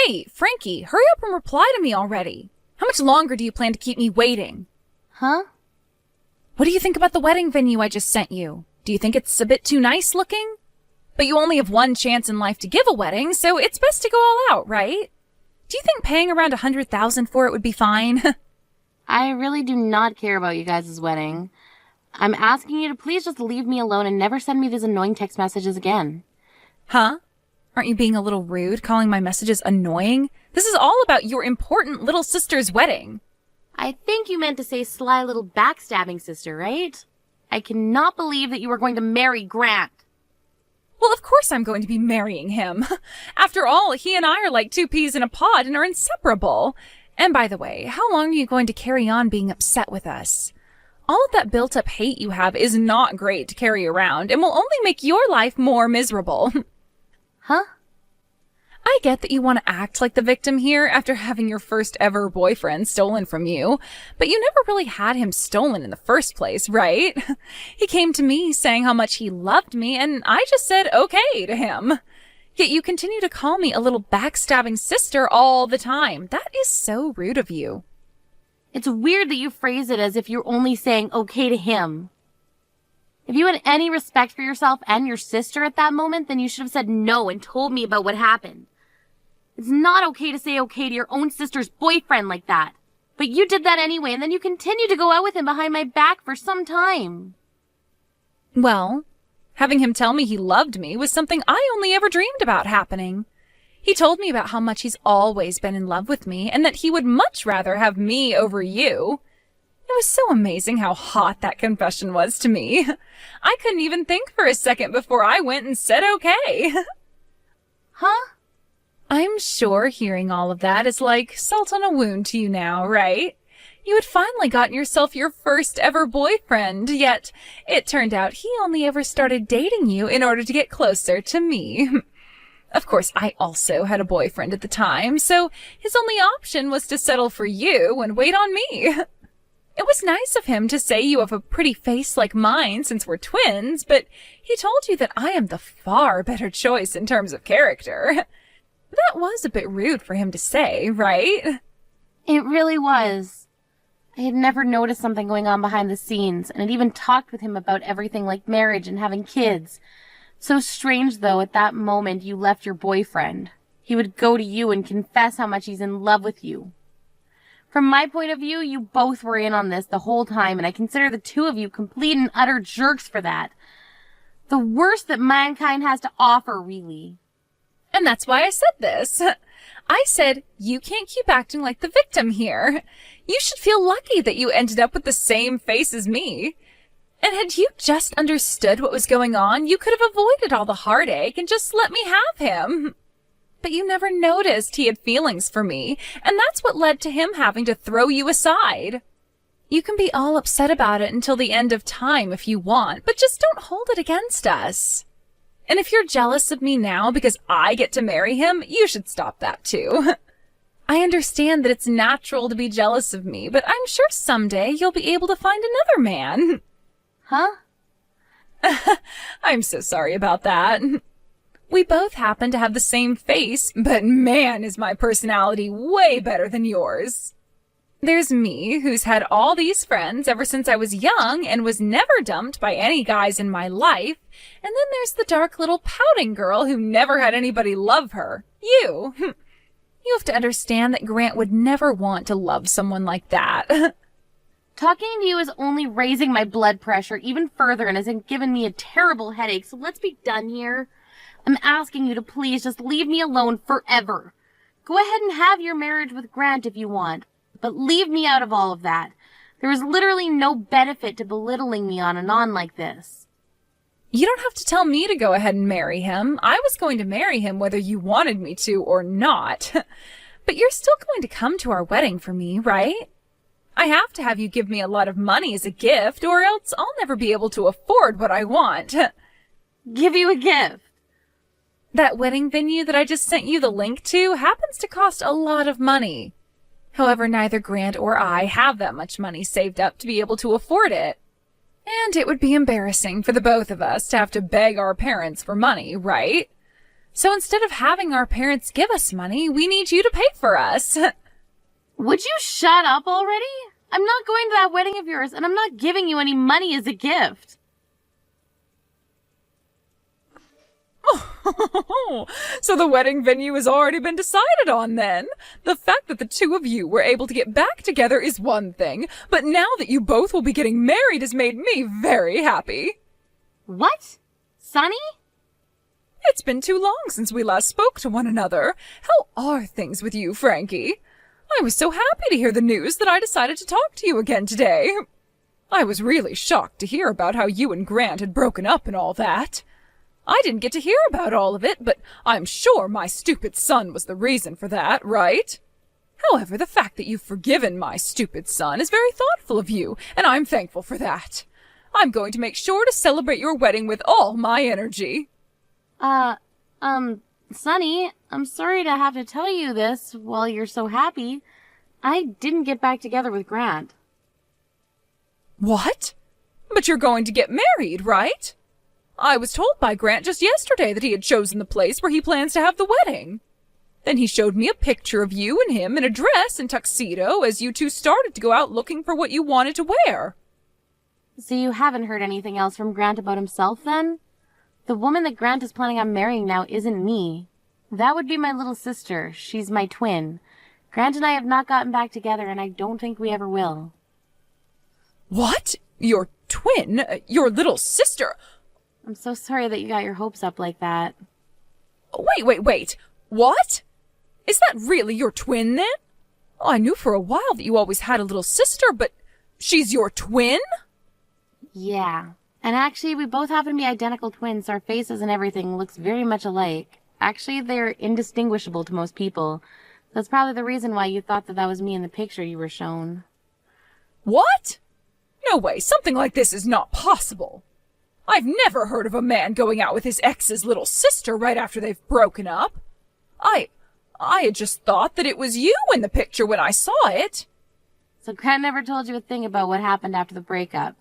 Hey, Frankie, hurry up and reply to me already. How much longer do you plan to keep me waiting? Huh? What do you think about the wedding venue I just sent you? Do you think it's a bit too nice looking? But you only have one chance in life to give a wedding, so it's best to go all out, right? Do you think paying around $100,000 for it would be fine? I really do not care about you guys' wedding. I'm asking you to please just leave me alone and never send me these annoying text messages again. Huh? Aren't you being a little rude, calling my messages annoying? This is all about your important little sister's wedding. I think you meant to say sly little backstabbing sister, right? I cannot believe that you are going to marry Grant. Well, of course I'm going to be marrying him. After all, he and I are like two peas in a pod and are inseparable. And by the way, how long are you going to carry on being upset with us? All of that built-up hate you have is not great to carry around and will only make your life more miserable. Huh? I get that you want to act like the victim here after having your first ever boyfriend stolen from you, but you never really had him stolen in the first place, right? He came to me saying how much he loved me, and I just said okay to him. Yet you continue to call me a little backstabbing sister all the time. That is so rude of you. It's weird that you phrase it as if you're only saying okay to him. If you had any respect for yourself and your sister at that moment, then you should have said no and told me about what happened. It's not okay to say okay to your own sister's boyfriend like that. But you did that anyway, and then you continued to go out with him behind my back for some time. Well, having him tell me he loved me was something I only ever dreamed about happening. He told me about how much he's always been in love with me and that he would much rather have me over you. It was so amazing how hot that confession was to me. I couldn't even think for a second before I went and said okay. Huh? I'm sure hearing all of that is like salt on a wound to you now, right? You had finally gotten yourself your first ever boyfriend, yet it turned out he only ever started dating you in order to get closer to me. Of course, I also had a boyfriend at the time, so his only option was to settle for you and wait on me. It was nice of him to say you have a pretty face like mine since we're twins, but he told you that I am the far better choice in terms of character. That was a bit rude for him to say, right? It really was. I had never noticed something going on behind the scenes, and had even talked with him about everything like marriage and having kids. So strange, though, at that moment you left your boyfriend. He would go to you and confess how much he's in love with you. From my point of view, you both were in on this the whole time, and I consider the two of you complete and utter jerks for that. The worst that mankind has to offer, really. And that's why I said this. I said, you can't keep acting like the victim here. You should feel lucky that you ended up with the same face as me. And had you just understood what was going on, you could have avoided all the heartache and just let me have him. But you never noticed he had feelings for me, and that's what led to him having to throw you aside. You can be all upset about it until the end of time if you want, but just don't hold it against us. And if you're jealous of me now because I get to marry him, you should stop that too. I understand that it's natural to be jealous of me, but I'm sure someday you'll be able to find another man. Huh? I'm so sorry about that. We both happen to have the same face, but man, is my personality way better than yours. There's me, who's had all these friends ever since I was young and was never dumped by any guys in my life. And then there's the dark little pouting girl who never had anybody love her. You. You have to understand that Grant would never want to love someone like that. Talking to you is only raising my blood pressure even further and has given me a terrible headache, so let's be done here. I'm asking you to please just leave me alone forever. Go ahead and have your marriage with Grant if you want, but leave me out of all of that. There is literally no benefit to belittling me on and on like this. You don't have to tell me to go ahead and marry him. I was going to marry him whether you wanted me to or not. But you're still going to come to our wedding for me, right? I have to have you give me a lot of money as a gift, or else I'll never be able to afford what I want. Give you a gift? That wedding venue that I just sent you the link to happens to cost a lot of money. However, neither Grant or I have that much money saved up to be able to afford it. And it would be embarrassing for the both of us to have to beg our parents for money, right? So instead of having our parents give us money, we need you to pay for us. Would you shut up already? I'm not going to that wedding of yours, and I'm not giving you any money as a gift. So the wedding venue has already been decided on then. The fact that the two of you were able to get back together is one thing, but now that you both will be getting married has made me very happy. What? Sonny? It's been too long since we last spoke to one another. How are things with you, Frankie? I was so happy to hear the news that I decided to talk to you again today. I was really shocked to hear about how you and Grant had broken up and all that. I didn't get to hear about all of it, but I'm sure my stupid son was the reason for that, right? However, the fact that you've forgiven my stupid son is very thoughtful of you, and I'm thankful for that. I'm going to make sure to celebrate your wedding with all my energy. Sonny, I'm sorry to have to tell you this while you're so happy. I didn't get back together with Grant. What? But you're going to get married, right? I was told by Grant just yesterday that he had chosen the place where he plans to have the wedding. Then he showed me a picture of you and him in a dress and tuxedo as you two started to go out looking for what you wanted to wear. So you haven't heard anything else from Grant about himself, then? The woman that Grant is planning on marrying now isn't me. That would be my little sister. She's my twin. Grant and I have not gotten back together, and I don't think we ever will. What? Your twin? Your little sister? I'm so sorry that you got your hopes up like that. Wait. What? Is that really your twin, then? I knew for a while that you always had a little sister, but she's your twin? Yeah. And actually, we both happen to be identical twins, so our faces and everything looks very much alike. Actually, they're indistinguishable to most people. That's probably the reason why you thought that that was me in the picture you were shown. What? No way, something like this is not possible. I've never heard of a man going out with his ex's little sister right after they've broken up. I had just thought that it was you in the picture when I saw it. So Grant never told you a thing about what happened after the breakup.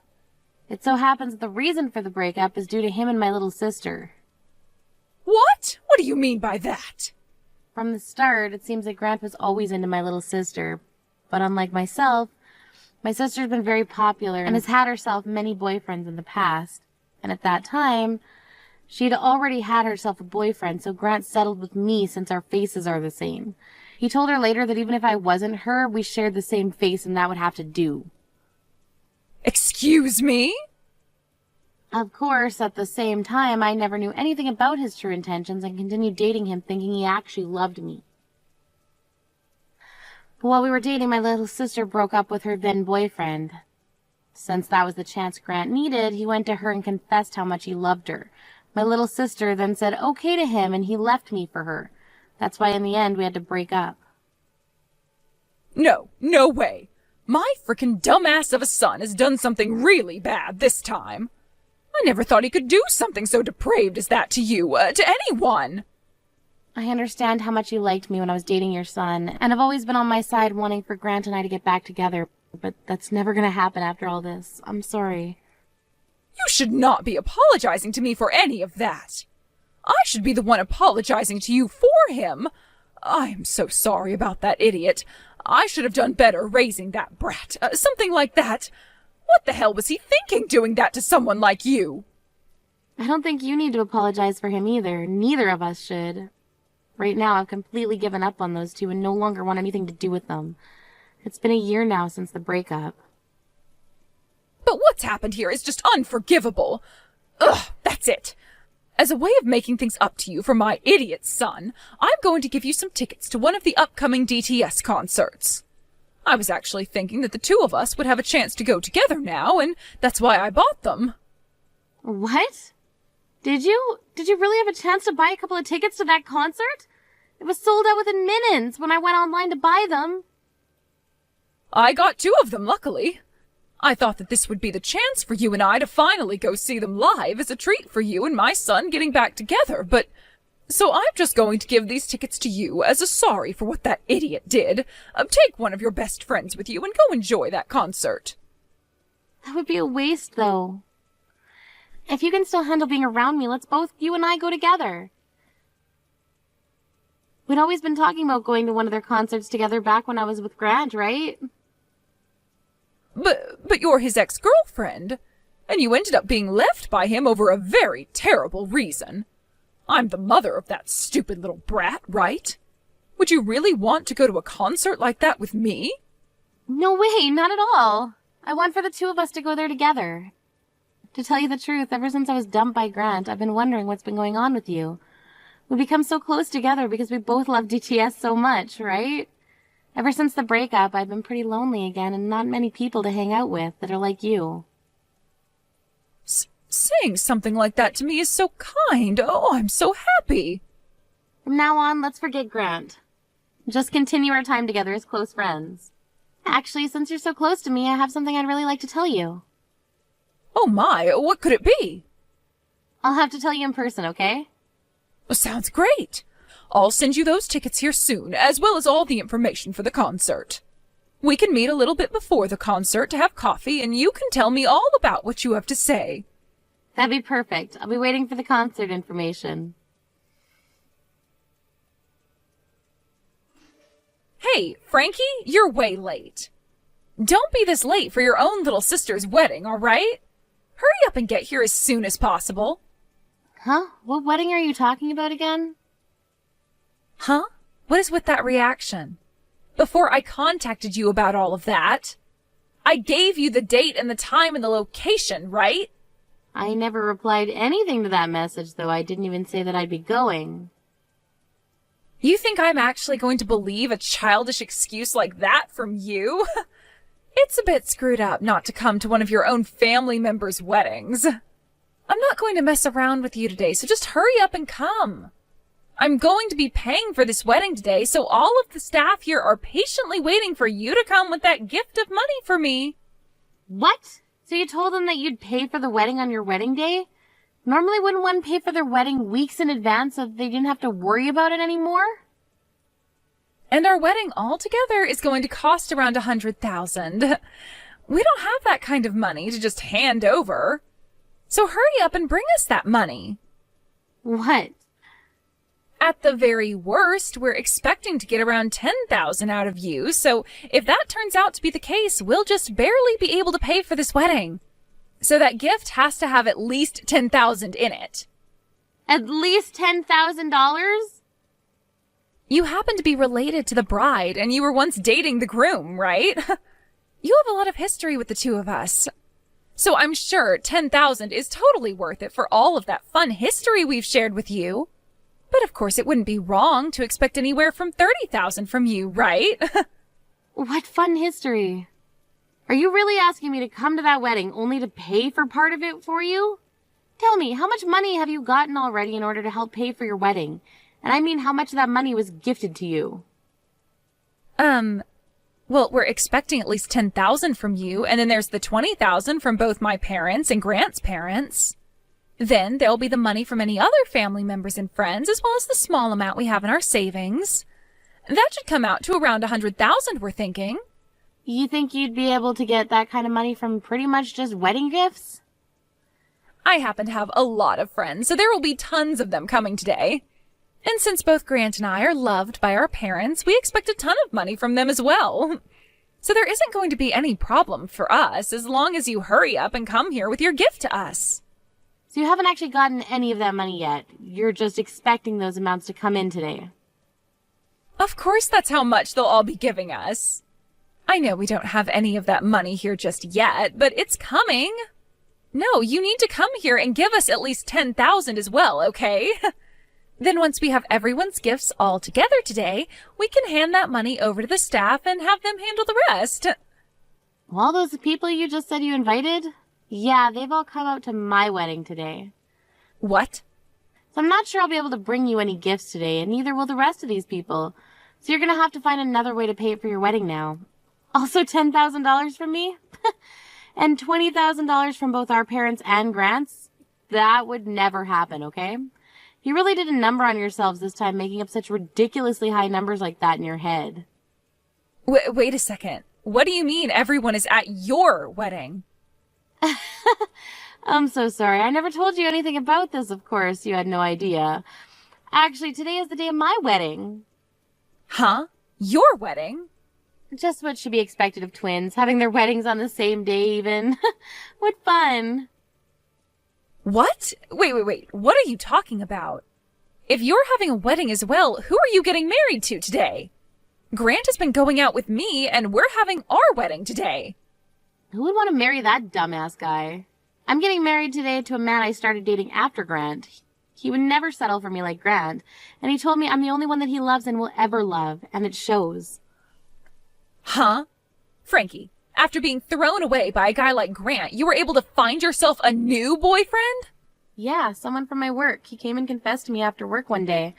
It so happens that the reason for the breakup is due to him and my little sister. What? What do you mean by that? From the start, it seems that Grant was always into my little sister. But unlike myself, my sister's been very popular and has had herself many boyfriends in the past. And at that time, she'd already had herself a boyfriend, so Grant settled with me since our faces are the same. He told her later that even if I wasn't her, we shared the same face and that would have to do. Excuse me? Of course, at the same time, I never knew anything about his true intentions and continued dating him thinking he actually loved me. But while we were dating, my little sister broke up with her then boyfriend. Since that was the chance Grant needed, he went to her and confessed how much he loved her. My little sister then said okay to him and he left me for her. That's why in the end we had to break up. No way. My frickin' dumbass of a son has done something really bad this time. I never thought he could do something so depraved as that to you, to anyone. I understand how much you liked me when I was dating your son, and have always been on my side wanting for Grant and I to get back together, but that's never gonna happen after all this. I'm sorry. You should not be apologizing to me for any of that. I should be the one apologizing to you for him. I am so sorry about that idiot. I should have done better raising that brat. Something like that. What the hell was he thinking doing that to someone like you? I don't think you need to apologize for him either. Neither of us should. Right now, I've completely given up on those two and no longer want anything to do with them. It's been a year now since the breakup. But what's happened here is just unforgivable. Ugh, that's it. As a way of making things up to you for my idiot son, I'm going to give you some tickets to one of the upcoming DTS concerts. I was actually thinking that the two of us would have a chance to go together now, and that's why I bought them. What? Did you really have a chance to buy a couple of tickets to that concert? It was sold out within minutes when I went online to buy them. I got two of them, luckily. I thought that this would be the chance for you and I to finally go see them live as a treat for you and my son getting back together, but... So I'm just going to give these tickets to you as a sorry for what that idiot did. Take one of your best friends with you and go enjoy that concert. That would be a waste, though. If you can still handle being around me, let's both, you and I, go together. We'd always been talking about going to one of their concerts together back when I was with Grant, right? But you're his ex-girlfriend, and you ended up being left by him over a very terrible reason. I'm the mother of that stupid little brat, right? Would you really want to go to a concert like that with me? No way, not at all. I want for the two of us to go there together. To tell you the truth, ever since I was dumped by Grant, I've been wondering what's been going on with you. We become so close together because we both love DTS so much, right? Ever since the breakup, I've been pretty lonely again and not many people to hang out with that are like you. Saying something like that to me is so kind. Oh, I'm so happy. From now on, let's forget Grant. Just continue our time together as close friends. Actually, since you're so close to me, I have something I'd really like to tell you. Oh my, what could it be? I'll have to tell you in person, okay? Sounds great. I'll send you those tickets here soon, as well as all the information for the concert. We can meet a little bit before the concert to have coffee, and you can tell me all about what you have to say. That'd be perfect. I'll be waiting for the concert information. Hey, Frankie, you're way late. Don't be this late for your own little sister's wedding, all right? Hurry up and get here as soon as possible. Huh? What wedding are you talking about again? Huh? What is with that reaction? Before I contacted you about all of that, I gave you the date and the time and the location, right? I never replied anything to that message, though. I didn't even say that I'd be going. You think I'm actually going to believe a childish excuse like that from you? It's a bit screwed up not to come to one of your own family members' weddings. I'm not going to mess around with you today, so just hurry up and come. I'm going to be paying for this wedding today, so all of the staff here are patiently waiting for you to come with that gift of money for me. What? So you told them that you'd pay for the wedding on your wedding day? Normally wouldn't one pay for their wedding weeks in advance so that they didn't have to worry about it anymore? And our wedding altogether is going to cost around $100,000. We don't have that kind of money to just hand over. So hurry up and bring us that money. What? At the very worst, we're expecting to get around $10,000 out of you, so if that turns out to be the case, we'll just barely be able to pay for this wedding. So that gift has to have at least $10,000 in it. At least $10,000? You happen to be related to the bride, and you were once dating the groom, right? You have a lot of history with the two of us. So I'm sure $10,000 is totally worth it for all of that fun history we've shared with you. But of course it wouldn't be wrong to expect anywhere from $30,000 from you, right? What fun history? Are you really asking me to come to that wedding only to pay for part of it for you? Tell me, how much money have you gotten already in order to help pay for your wedding? And I mean how much of that money was gifted to you. Well, we're expecting at least $10,000 from you, and then there's the $20,000 from both my parents and Grant's parents. Then there'll be the money from any other family members and friends, as well as the small amount we have in our savings. That should come out to around $100,000, we're thinking. You think you'd be able to get that kind of money from pretty much just wedding gifts? I happen to have a lot of friends, so there will be tons of them coming today. And since both Grant and I are loved by our parents, we expect a ton of money from them as well. So there isn't going to be any problem for us as long as you hurry up and come here with your gift to us. So you haven't actually gotten any of that money yet. You're just expecting those amounts to come in today. Of course that's how much they'll all be giving us. I know we don't have any of that money here just yet, but it's coming. No, you need to come here and give us at least $10,000 as well, okay? Then once we have everyone's gifts all together today, we can hand that money over to the staff and have them handle the rest. All those people you just said you invited? Yeah, they've all come out to my wedding today. What? So I'm not sure I'll be able to bring you any gifts today, and neither will the rest of these people. So you're gonna have to find another way to pay for your wedding now. Also $10,000 from me? And $20,000 from both our parents and Grant's? That would never happen, okay? You really did a number on yourselves this time, making up such ridiculously high numbers like that in your head. Wait a second. What do you mean everyone is at your wedding? I'm so sorry. I never told you anything about this, of course. You had no idea. Actually, today is the day of my wedding. Huh? Your wedding? Just what should be expected of twins, having their weddings on the same day even. What fun. What? Wait. What are you talking about? If you're having a wedding as well, who are you getting married to today? Grant has been going out with me, and we're having our wedding today. Who would want to marry that dumbass guy? I'm getting married today to a man I started dating after Grant. He would never settle for me like Grant, and he told me I'm the only one that he loves and will ever love, and it shows. Huh? Frankie, after being thrown away by a guy like Grant, you were able to find yourself a new boyfriend? Yeah, someone from my work. He came and confessed to me after work one day.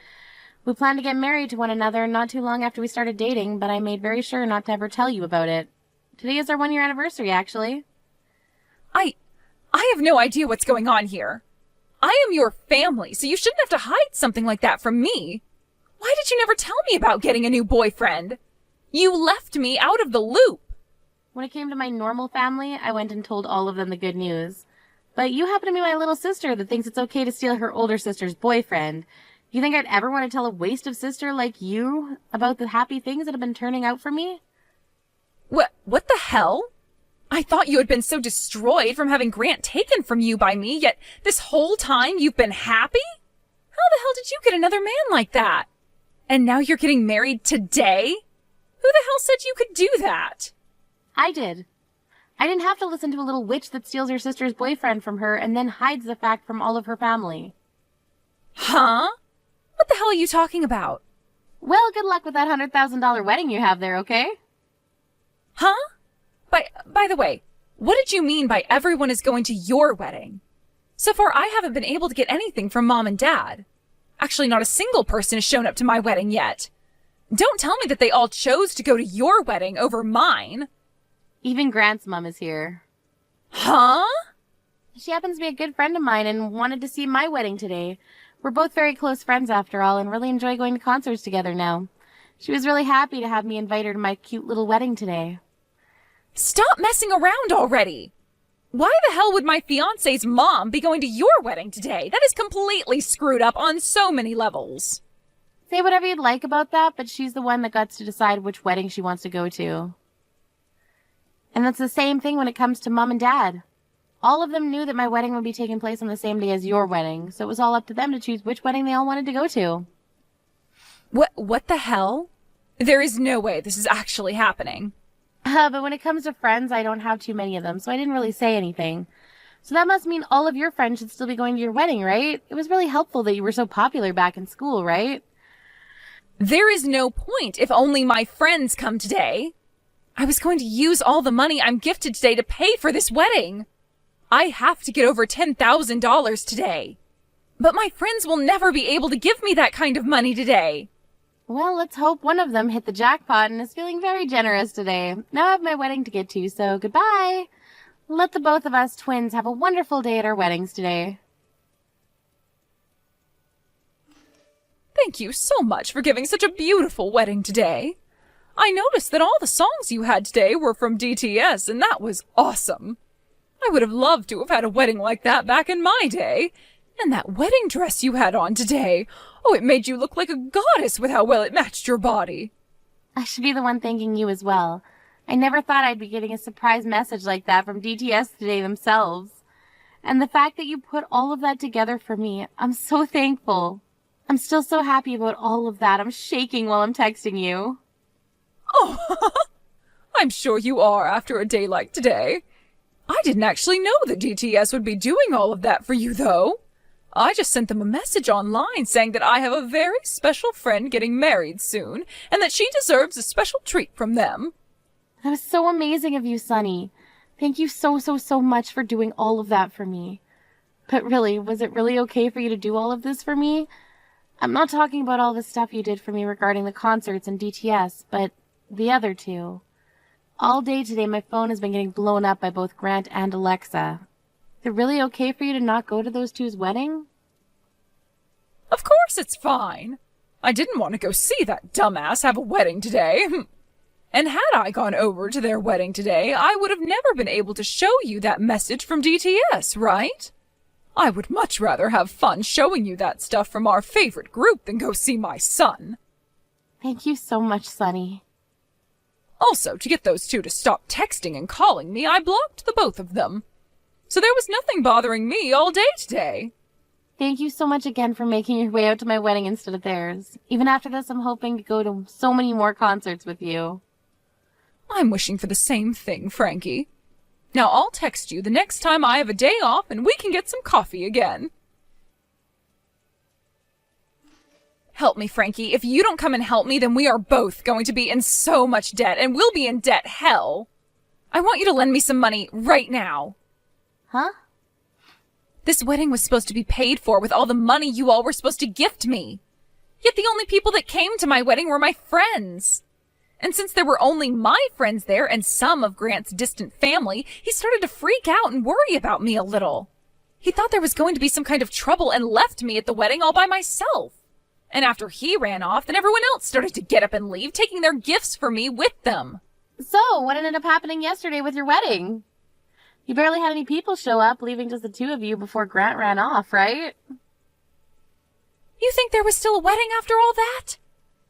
We planned to get married to one another not too long after we started dating, but I made very sure not to ever tell you about it. Today is our 1-year anniversary, actually. I have no idea what's going on here. I am your family, so you shouldn't have to hide something like that from me. Why did you never tell me about getting a new boyfriend? You left me out of the loop. When it came to my normal family, I went and told all of them the good news. But you happen to be my little sister that thinks it's okay to steal her older sister's boyfriend. You think I'd ever want to tell a waste of sister like you about the happy things that have been turning out for me? What the hell? I thought you had been so destroyed from having Grant taken from you by me, yet this whole time you've been happy? How the hell did you get another man like that? And now you're getting married today? Who the hell said you could do that? I did. I didn't have to listen to a little witch that steals her sister's boyfriend from her and then hides the fact from all of her family. Huh? What the hell are you talking about? Well, good luck with that $100,000 wedding you have there, okay? Huh? By the way, what did you mean by everyone is going to your wedding? So far, I haven't been able to get anything from Mom and Dad. Actually, not a single person has shown up to my wedding yet. Don't tell me that they all chose to go to your wedding over mine. Even Grant's mom is here. Huh? She happens to be a good friend of mine and wanted to see my wedding today. We're both very close friends after all and really enjoy going to concerts together now. She was really happy to have me invite her to my cute little wedding today. Stop messing around already. Why the hell would my fiance's mom be going to your wedding today? That is completely screwed up on so many levels. Say whatever you'd like about that, but she's the one that gets to decide which wedding she wants to go to. And that's the same thing when it comes to Mom and Dad. All of them knew that my wedding would be taking place on the same day as your wedding, so it was all up to them to choose which wedding they all wanted to go to. What the hell? There is no way this is actually happening. But when it comes to friends, I don't have too many of them, so I didn't really say anything. So that must mean all of your friends should still be going to your wedding, right? It was really helpful that you were so popular back in school, right? There is no point if only my friends come today. I was going to use all the money I'm gifted today to pay for this wedding. I have to get over $10,000 today. But my friends will never be able to give me that kind of money today. Well, let's hope one of them hit the jackpot and is feeling very generous today. Now I have my wedding to get to, so goodbye. Let the both of us twins have a wonderful day at our weddings today. Thank you so much for giving such a beautiful wedding today. I noticed that all the songs you had today were from DTS, and that was awesome. I would have loved to have had a wedding like that back in my day. And that wedding dress you had on today. Oh, it made you look like a goddess with how well it matched your body. I should be the one thanking you as well. I never thought I'd be getting a surprise message like that from DTS today themselves. And the fact that you put all of that together for me, I'm so thankful. I'm still so happy about all of that. I'm shaking while I'm texting you. Oh, I'm sure you are after a day like today. I didn't actually know that DTS would be doing all of that for you, though. I just sent them a message online saying that I have a very special friend getting married soon, and that she deserves a special treat from them. That was so amazing of you, Sunny. Thank you so much for doing all of that for me. But really, was it really okay for you to do all of this for me? I'm not talking about all the stuff you did for me regarding the concerts and DTS, but the other two. All day today, my phone has been getting blown up by both Grant and Alexa. Is it really okay for you to not go to those two's wedding? Of course it's fine. I didn't want to go see that dumbass have a wedding today. And had I gone over to their wedding today, I would have never been able to show you that message from DTS, right? I would much rather have fun showing you that stuff from our favorite group than go see my son. Thank you so much, Sunny. Also, to get those two to stop texting and calling me, I blocked the both of them. So there was nothing bothering me all day today. Thank you so much again for making your way out to my wedding instead of theirs. Even after this, I'm hoping to go to so many more concerts with you. I'm wishing for the same thing, Frankie. Now I'll text you the next time I have a day off and we can get some coffee again. Help me, Frankie. If you don't come and help me, then we are both going to be in so much debt, and we'll be in debt hell. I want you to lend me some money right now. Huh? This wedding was supposed to be paid for with all the money you all were supposed to gift me. Yet the only people that came to my wedding were my friends. And since there were only my friends there and some of Grant's distant family, he started to freak out and worry about me a little. He thought there was going to be some kind of trouble and left me at the wedding all by myself. And after he ran off, then everyone else started to get up and leave, taking their gifts for me with them. So, what ended up happening yesterday with your wedding? You barely had any people show up, leaving just the two of you before Grant ran off, right? You think there was still a wedding after all that?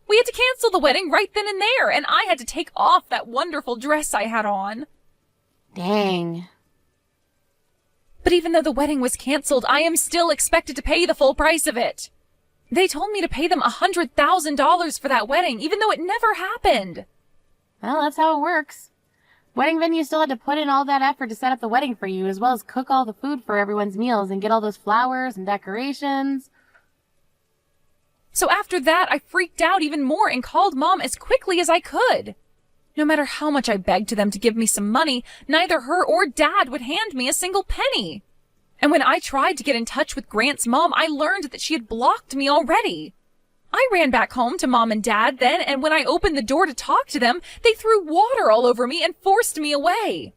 We had to cancel the wedding right then and there, and I had to take off that wonderful dress I had on. Dang. But even though the wedding was canceled, I am still expected to pay the full price of it. They told me to pay them $100,000 for that wedding, even though it never happened. Well, that's how it works. Wedding venue still had to put in all that effort to set up the wedding for you, as well as cook all the food for everyone's meals and get all those flowers and decorations. So after that, I freaked out even more and called Mom as quickly as I could. No matter how much I begged to them to give me some money, neither her or Dad would hand me a single penny. And when I tried to get in touch with Grant's mom, I learned that she had blocked me already. I ran back home to Mom and Dad then, and when I opened the door to talk to them, they threw water all over me and forced me away.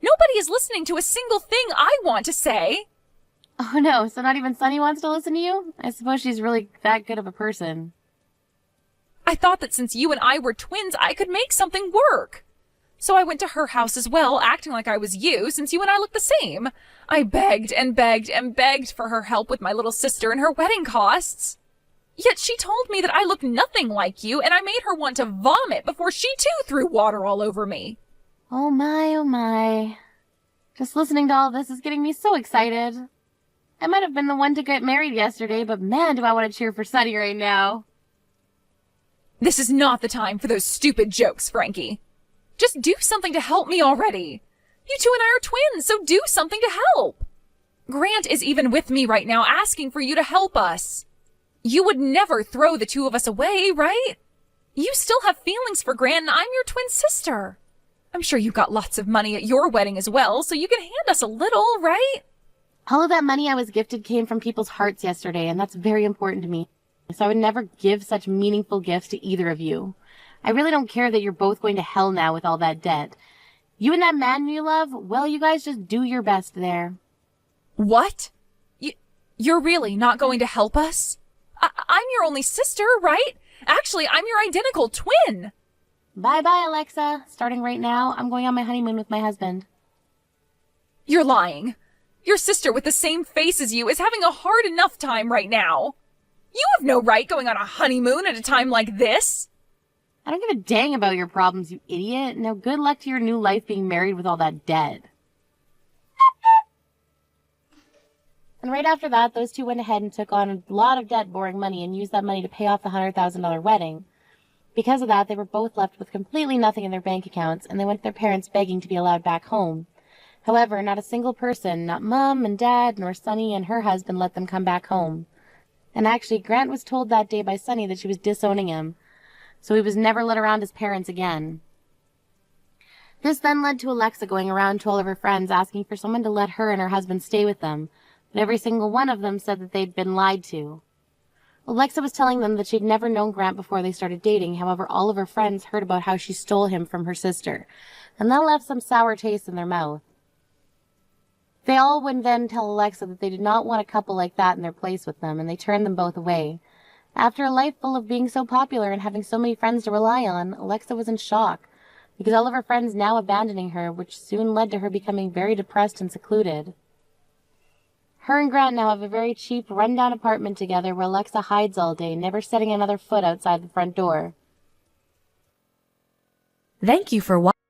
Nobody is listening to a single thing I want to say. Oh no, so not even Sunny wants to listen to you? I suppose she's really that good of a person. I thought that since you and I were twins, I could make something work. So I went to her house as well, acting like I was you, since you and I look the same. I begged and begged and begged for her help with my little sister and her wedding costs. Yet she told me that I look nothing like you, and I made her want to vomit before she too threw water all over me. Oh my, oh my. Just listening to all this is getting me so excited. I might have been the one to get married yesterday, but man, do I want to cheer for Sunny right now. This is not the time for those stupid jokes, Frankie. Just do something to help me already. You two and I are twins, so do something to help. Grant is even with me right now asking for you to help us. You would never throw the two of us away, right? You still have feelings for Grant, and I'm your twin sister. I'm sure you got lots of money at your wedding as well, so you can hand us a little, right? All of that money I was gifted came from people's hearts yesterday, and that's very important to me. So I would never give such meaningful gifts to either of you. I really don't care that you're both going to hell now with all that debt. You and that man you love, well, you guys just do your best there. What? You're really not going to help us? I'm your only sister, right? Actually, I'm your identical twin. Bye-bye, Alexa. Starting right now, I'm going on my honeymoon with my husband. You're lying. Your sister with the same face as you is having a hard enough time right now. You have no right going on a honeymoon at a time like this. I don't give a dang about your problems, you idiot. Now good luck to your new life being married with all that debt. And right after that, those two went ahead and took on a lot of debt, borrowing money, and used that money to pay off the $100,000 wedding. Because of that, they were both left with completely nothing in their bank accounts, and they went to their parents begging to be allowed back home. However, not a single person, not Mom and Dad, nor Sunny and her husband, let them come back home. And actually, Grant was told that day by Sunny that she was disowning him, so he was never let around his parents again. This then led to Alexa going around to all of her friends asking for someone to let her and her husband stay with them, but every single one of them said that they'd been lied to. Alexa was telling them that she'd never known Grant before they started dating. However, all of her friends heard about how she stole him from her sister, and that left some sour taste in their mouth. They all would then tell Alexa that they did not want a couple like that in their place with them, and they turned them both away. After a life full of being so popular and having so many friends to rely on, Alexa was in shock, because all of her friends now abandoning her, which soon led to her becoming very depressed and secluded. Her and Grant now have a very cheap, run-down apartment together where Alexa hides all day, never setting another foot outside the front door. Thank you for watching.